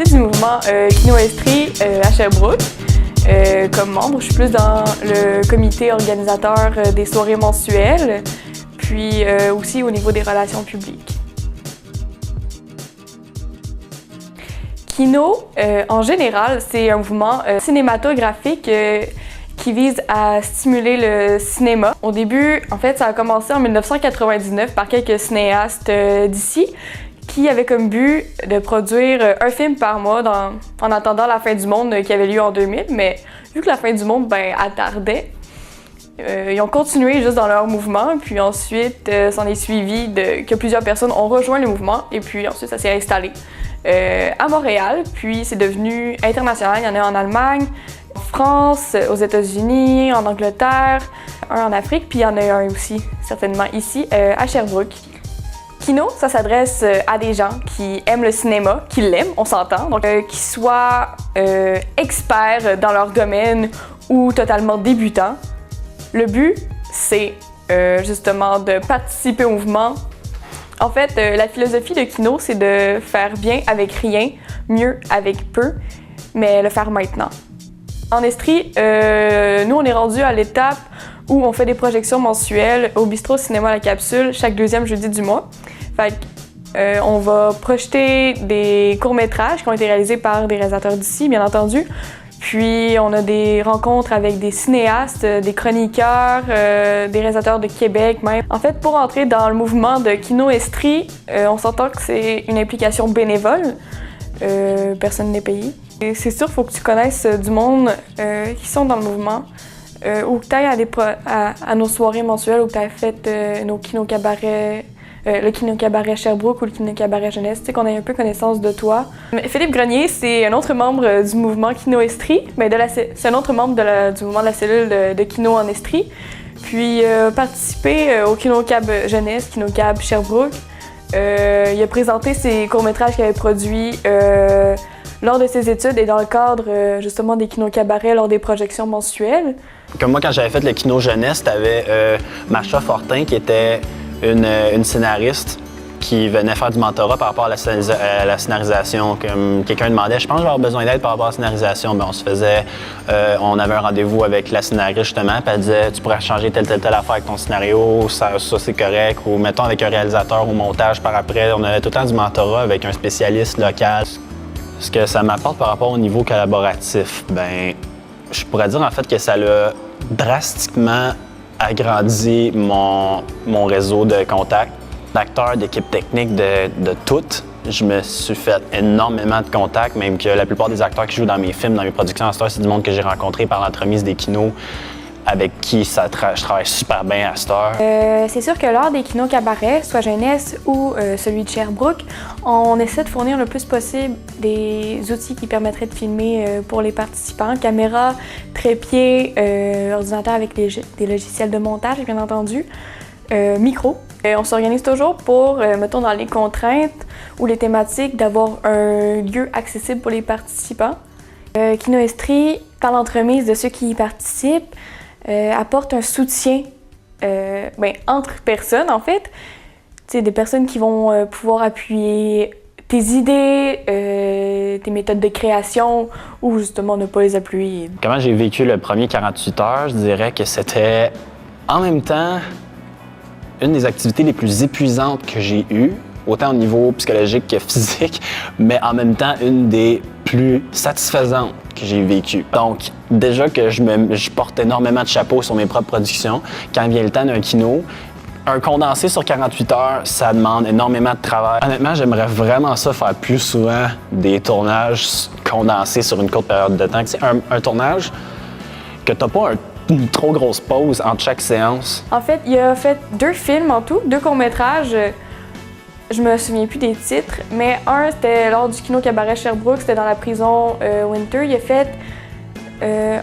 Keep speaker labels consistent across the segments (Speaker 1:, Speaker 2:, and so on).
Speaker 1: partie du mouvement Kino Estrie à Sherbrooke. Comme membre, je suis plus dans le comité organisateur des soirées mensuelles, puis aussi au niveau des relations publiques. Kino, en général, c'est un mouvement cinématographique qui vise à stimuler le cinéma. Au début, en fait, ça a commencé en 1999 par quelques cinéastes d'ici qui avaient comme but de produire un film par mois en attendant la fin du monde qui avait lieu en 2000. Mais vu que la fin du monde attardait, ils ont continué juste dans leur mouvement. Puis ensuite, s'en est suivi que plusieurs personnes ont rejoint le mouvement. Et puis ensuite, ça s'est installé à Montréal. Puis c'est devenu international. Il y en a en Allemagne, en France, aux États-Unis, en Angleterre, un en Afrique. Puis il y en a un aussi, certainement ici, à Sherbrooke. Kino, ça s'adresse à des gens qui aiment le cinéma, qui l'aiment, on s'entend, donc qui soient experts dans leur domaine ou totalement débutants. Le but, c'est justement de participer au mouvement. En fait, la philosophie de Kino, c'est de faire bien avec rien, mieux avec peu, mais le faire maintenant. En Estrie, nous, on est rendu à l'étape où on fait des projections mensuelles au Bistrot Cinéma La Capsule chaque deuxième jeudi du mois. Fait on va projeter des courts-métrages qui ont été réalisés par des réalisateurs d'ici, bien entendu. Puis on a des rencontres avec des cinéastes, des chroniqueurs, des réalisateurs de Québec même. En fait, pour entrer dans le mouvement de Kino Estrie, on s'entend que c'est une implication bénévole. Personne n'est payé. Et c'est sûr, il faut que tu connaisses du monde qui sont dans le mouvement. Ou que tu ailles à nos soirées mensuelles, ou que tu aies fait nos kino-cabarets, le Kino-Cabaret Sherbrooke ou le Kino-Cabaret Jeunesse, tu sais, qu'on ait un peu connaissance de toi. Philippe Grenier, c'est un autre membre du mouvement Kino Estrie, mais c'est un autre membre du mouvement de la cellule de Kino en Estrie. Puis participé au Kino-Cab Jeunesse, Kino-Cab Sherbrooke. Il a présenté ses courts-métrages qu'il avait produits lors de ses études et dans le cadre justement des Kino-Cabarets lors des projections mensuelles.
Speaker 2: Comme moi, quand j'avais fait le Kino Jeunesse, t'avais Macha Fortin qui était une scénariste qui venait faire du mentorat par rapport à la scénarisation. Comme quelqu'un demandait, je pense que je vais avoir besoin d'aide par rapport à la scénarisation. Bien, on avait un rendez-vous avec la scénariste justement, puis elle disait, tu pourrais changer telle affaire avec ton scénario, ça c'est correct. Ou mettons avec un réalisateur au montage par après. On avait tout le temps du mentorat avec un spécialiste local. Ce que ça m'apporte par rapport au niveau collaboratif, ben, je pourrais dire en fait que ça l'a drastiquement agrandi mon réseau de contacts, d'acteurs, d'équipes techniques, de toutes. Je me suis fait énormément de contacts, même que la plupart des acteurs qui jouent dans mes films, dans mes productions, à cette heure, c'est du monde que j'ai rencontré par l'entremise des kinos, avec qui je travaille super bien à cette heure.
Speaker 1: C'est sûr que lors des Kino-Cabarets, soit Jeunesse ou celui de Sherbrooke, on essaie de fournir le plus possible des outils qui permettraient de filmer pour les participants. Caméra, trépied, ordinateur avec des logiciels de montage, bien entendu, micro. On s'organise toujours pour, mettons dans les contraintes ou les thématiques, d'avoir un lieu accessible pour les participants. Kino Estrie, par l'entremise de ceux qui y participent, apporte un soutien entre personnes, en fait. Tu sais, des personnes qui vont pouvoir appuyer tes idées, tes méthodes de création ou justement ne pas les appuyer.
Speaker 2: Comment j'ai vécu le premier 48 heures, je dirais que c'était en même temps une des activités les plus épuisantes que j'ai eues, autant au niveau psychologique que physique, mais en même temps une des plus satisfaisantes que j'ai vécues. Donc, déjà que je porte énormément de chapeaux sur mes propres productions, quand vient le temps d'un kino, un condensé sur 48 heures, ça demande énormément de travail. Honnêtement, j'aimerais vraiment ça faire plus souvent des tournages condensés sur une courte période de temps. C'est un tournage que t'as pas une trop grosse pause entre chaque séance.
Speaker 1: En fait, il a fait 2 films en tout, 2 courts-métrages. Je me souviens plus des titres, mais un, c'était lors du Kino-Cabaret Sherbrooke, c'était dans la prison Winter. Il a fait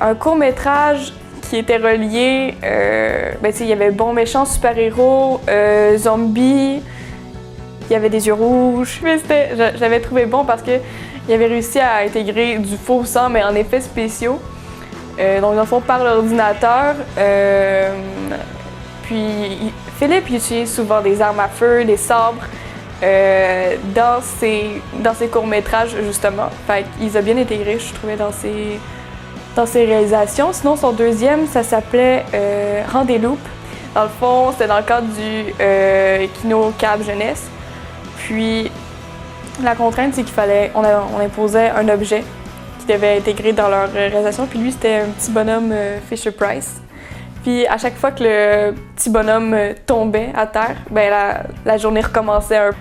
Speaker 1: un court-métrage qui était relié, il y avait bon, méchant, super-héros, zombies, il y avait des yeux rouges. Mais je l'avais trouvé bon parce qu'il avait réussi à intégrer du faux sang, mais en effets spéciaux. Donc, dans le fond, par l'ordinateur. Puis, Philippe il utilise souvent des armes à feu, des sabres. dans ses courts-métrages, justement. Fait qu'il a bien intégré, je trouvais, dans ses réalisations. Sinon, son deuxième, ça s'appelait Rendez-Loop. Dans le fond, c'était dans le cadre du Kino Cab Jeunesse. Puis, la contrainte, c'est on imposait un objet qui devait intégrer dans leur réalisation. Puis lui, c'était un petit bonhomme Fisher-Price. Puis à chaque fois que le petit bonhomme tombait à terre, ben la journée recommençait un peu.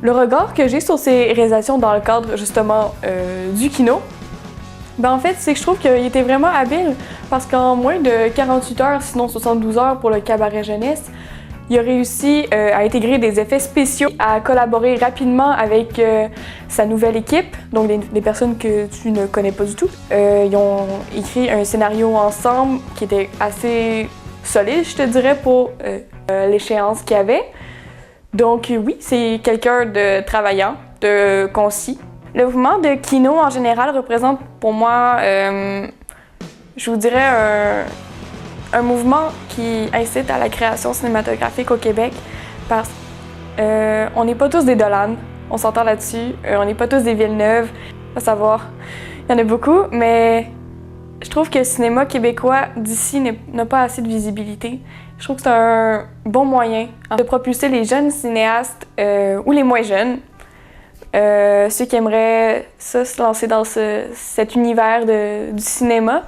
Speaker 1: Le regard que j'ai sur ces réalisations dans le cadre justement du kino, ben en fait, c'est que je trouve qu'il était vraiment habile parce qu'en moins de 48 heures, sinon 72 heures pour le cabaret jeunesse, il a réussi à intégrer des effets spéciaux, à collaborer rapidement avec sa nouvelle équipe, donc des personnes que tu ne connais pas du tout. Ils ont écrit un scénario ensemble qui était assez solide, je te dirais, pour l'échéance qu'il y avait. Donc oui, c'est quelqu'un de travaillant, de concis. Le mouvement de Kino en général représente pour moi, je vous dirais, un mouvement qui incite à la création cinématographique au Québec parce qu'on n'est pas tous des Dolan, on s'entend là-dessus, on n'est pas tous des Villeneuve, à savoir, il y en a beaucoup, mais je trouve que le cinéma québécois d'ici n'a pas assez de visibilité. Je trouve que c'est un bon moyen de propulser les jeunes cinéastes ou les moins jeunes, ceux qui aimeraient ça, se lancer dans cet univers du cinéma.